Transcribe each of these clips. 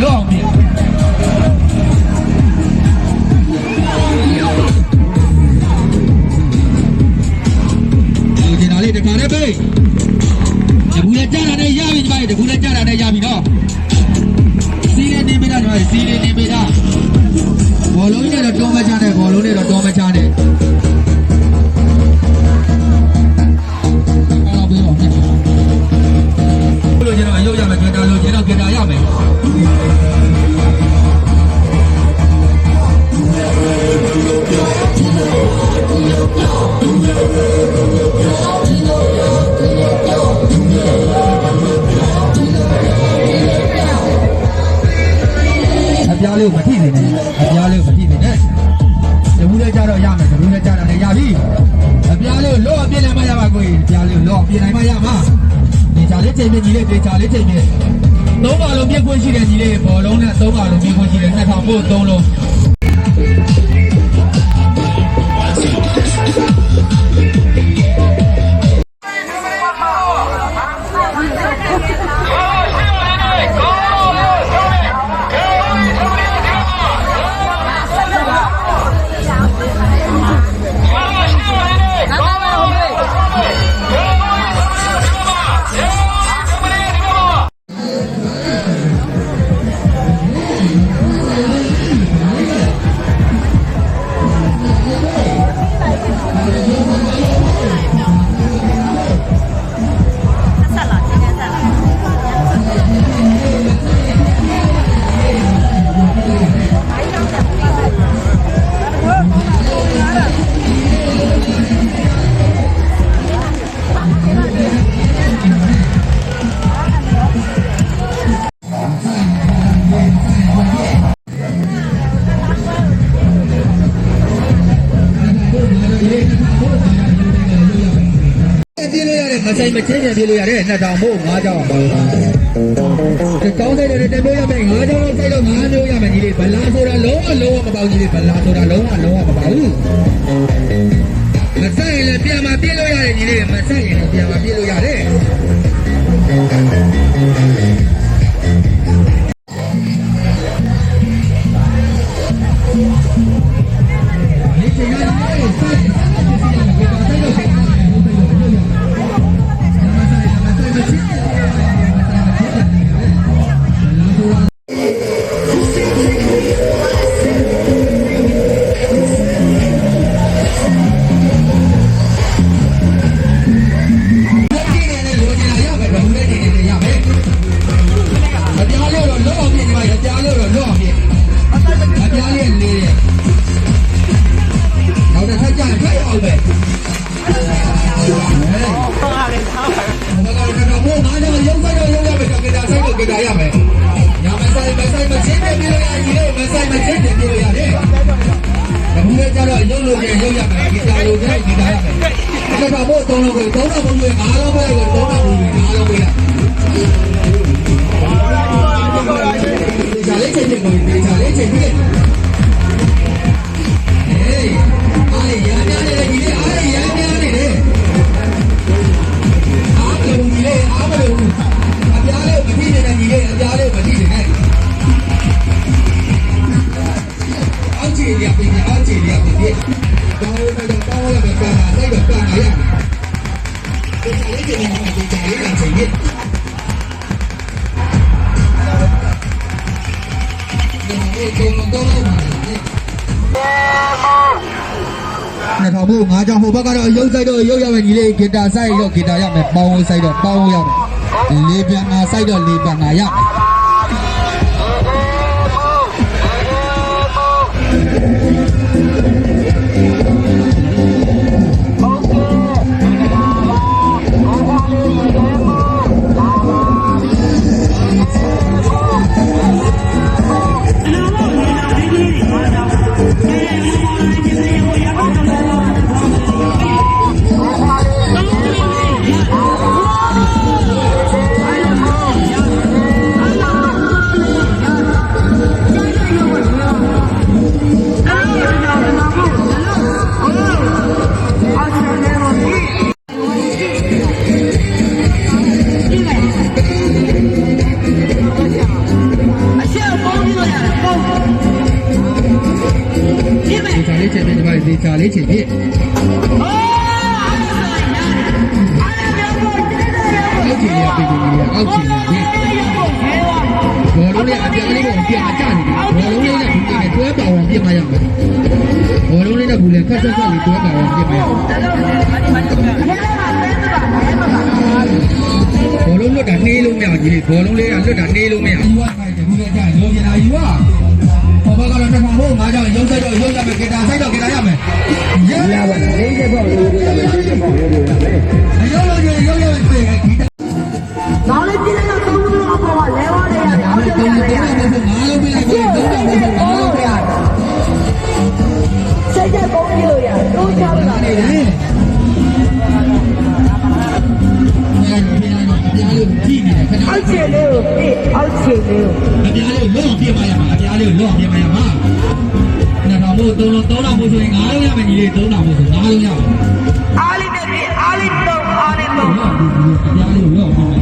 လွတ်အောင်ပြင်ဒီနာလေးတခါနဲ့ပဲတကူလည်းကြားတာနဲ့ရပြီဒီပိုင်းတကူလည်းကြားတာနဲ့ရပြီနော်စီးနေနေပြီလားဒီပိုင်းစီးနေနေပြီလားဘောလုံးနဲ့တော့တောမချနဲ့ဘောလုံးနဲ့တော့တောမချနဲ့လို့ကျွန်တော်အယုတ်ရမယ်ကြွတာလို့ကျွန်တော်ကြွတာရမယ်အပြားလေးကိုမထိနေနဲ့အပြားလေးကိုမထိနေနဲ့တဘူးလေးကြတော့ရမယ်တဘူးလေးကြတာလည်းရပြီအပြားလေးကိုလော့အပြင်းနိုင်မှရပါကိုကြီးအပြားလေးကိုလော့အပြင်းနိုင်မှရမှာဒီချာလေးချိန်ပြညီလေးဒီချာလေးချိန်ပြသုံးပါလုံးပြည့်ခွင့်ရှိတဲ့ညီလေးဘောလုံးနဲ့သုံးပါလုံးပြည့်ခွင့်ရှိတဲ့2000ပို့သုံးလုံးမဆိုင်မချင်းချင်းပြေးလို့ရတယ်2000မို့5000ပါဘူးကောင်းတဲ့တွေတက်လို့ရမယ်5000လောက်စိုက်တော့5မျိုးရမယ်ညီလေးဗလာဆိုတာလုံးဝမပေါညီလေးဗလာဆိုတာလုံးဝမပေါဘူးမဆိုင်ရင်လည်းပြန်မပြေးလို့ရတယ်ညီလေးမဆိုင်ရင်လည်းပြန်မပြေးလို့ရတယ်2000မို့5ကြောင်ဟိုဘက်ကတော့ရုပ်ဆိုင်တော့ရုပ်ရမယ်ညီလေးဂီတာဆိုင်တော့ဂီတာရမယ်ပေါင်းဆိုင်တော့ပေါင်းရမယ်လေပြန်ငါဆိုင်တော့လေပြန်ငါရမယ်Hello. ချာလေးချိန်ပြည့်အောက်ခြေရပြည်သူတွေအောက်ခြေရပြည်ဘောလုံးလေးအပြားလေးကိုအပြားကျနေတယ်ဘောလုံးလေးနဲ့ဘူးလေးနဲ့တွဲပါအောင်ပြစ်မရမယ်ဘောလုံးလေးနဲ့ဘူးလေးခက်ဆက်ဆက်လေးတွဲပါအောင်ပြစ်မရဘူးဘောလုံးလွတ်တာနှေးလို့မရကြီးဘောလုံးလေးကလွတ်တာနှေးလို့မရဘူးကခိုင်တယ်ဘူးလေးကျရင်လိုချင်တာယူပါဘောဘကတော့တစ်ခါဟုတ်ငါကြောင့်ရုံးဆက်တော့ရုံးရမယ်ဂီတာဆိုင်တော့ဂီတာရမယ်ရပါလေးချက်ပေါ့လေးချက်ပေါ့အရုံးလို့ရုံးရမယ်ပြေဂီတာ哪里进来了？都不知道跑啊，来往的呀，然后就进来呀。现在公里了呀，都交了。好钱了，哎，好钱了。အပြားလေးလုံးအောင်ပြမရမှာအပြားလေးလုံးအောင်ပြမရမှာနှစ်ထောင်မို့သုံးထောင်မို့ဆိုရင်ငါးလုံးရမယ်ညီလေးသုံးထောင်မို့ဆိုငါးလုံးရမယ်အားလေးနဲ့ပြအားလေးတော့အားလေးတော့အပြားလေးလုံးအောင်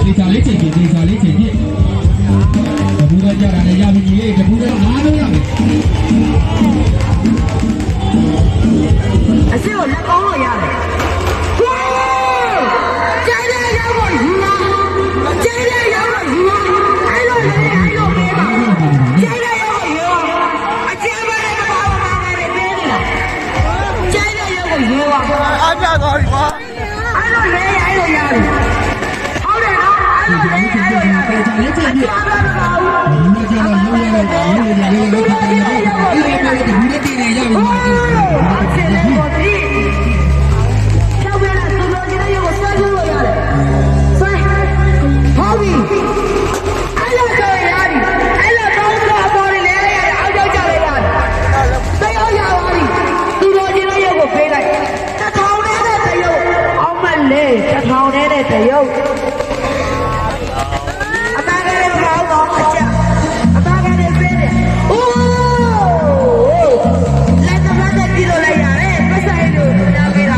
ဒီစားလေးချိန်ပြဒီစားလေးချိန်ပြဘူးကကြတာလည်းရပြီညီလေးဘူးကငါးလုံးရမယ်အစစ်ကိုလက်ကောင်းလို့ရတယ်ဟိုးကျဲတဲ့ရောက်ကိုယူလာကျဲတဲ့ရောက်ကိုယူလာအဲ့လိုလေအဲ့လိုပေးပါကျဲတဲ့ရောက်ကိုယူလာအကျဲပဲနဲ့မပါဘူးငါလည်းပေးနေတာကျဲတဲ့ရောက်ကိုယူလာအားပြသွားပြီကွာအဲ့လိုလေအဲ့လိုရတယ်ဟုတ်တယ်နော်အဲ့လိုလေအဲ့လိုရတယ်လေးချိန်ပြဘာမှမပါဘူးဘူးကကြတော့ရုံးရတော့ရုံးရရုံးရခက်တယ်အဲ့ဒီမှာဘူးလေးတင်နေရပြီဟုတ်တယ်ပေါ့ဒီကျောင်းရတာသူတို့ကြီးတွေကိုဆွဲကြလို့ရတယ်ဆွဲဟုတ်ပြီအဲ့လိုဆိုရတယ်အဲ့လိုတော့တော့ပေါ်နေလေရတယ်အောက်ကြောက်ကြလေရတယ်တရားရပါပြီသူတို့ကြီးတွေကိုဖေးလိုက်တစ်ထောင်နဲ့တရုပ်အောင်မလေးတစ်ထောင်နဲ့တရုပ်အသားကလေးမကောင်းတော့အချက်အသားကလေးပေးတယ်အိုးလက်သမားတက်ပြီးလို့လိုက်ရတယ်ပတ်ဆိုင်လို့နားပေးတာ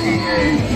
စီ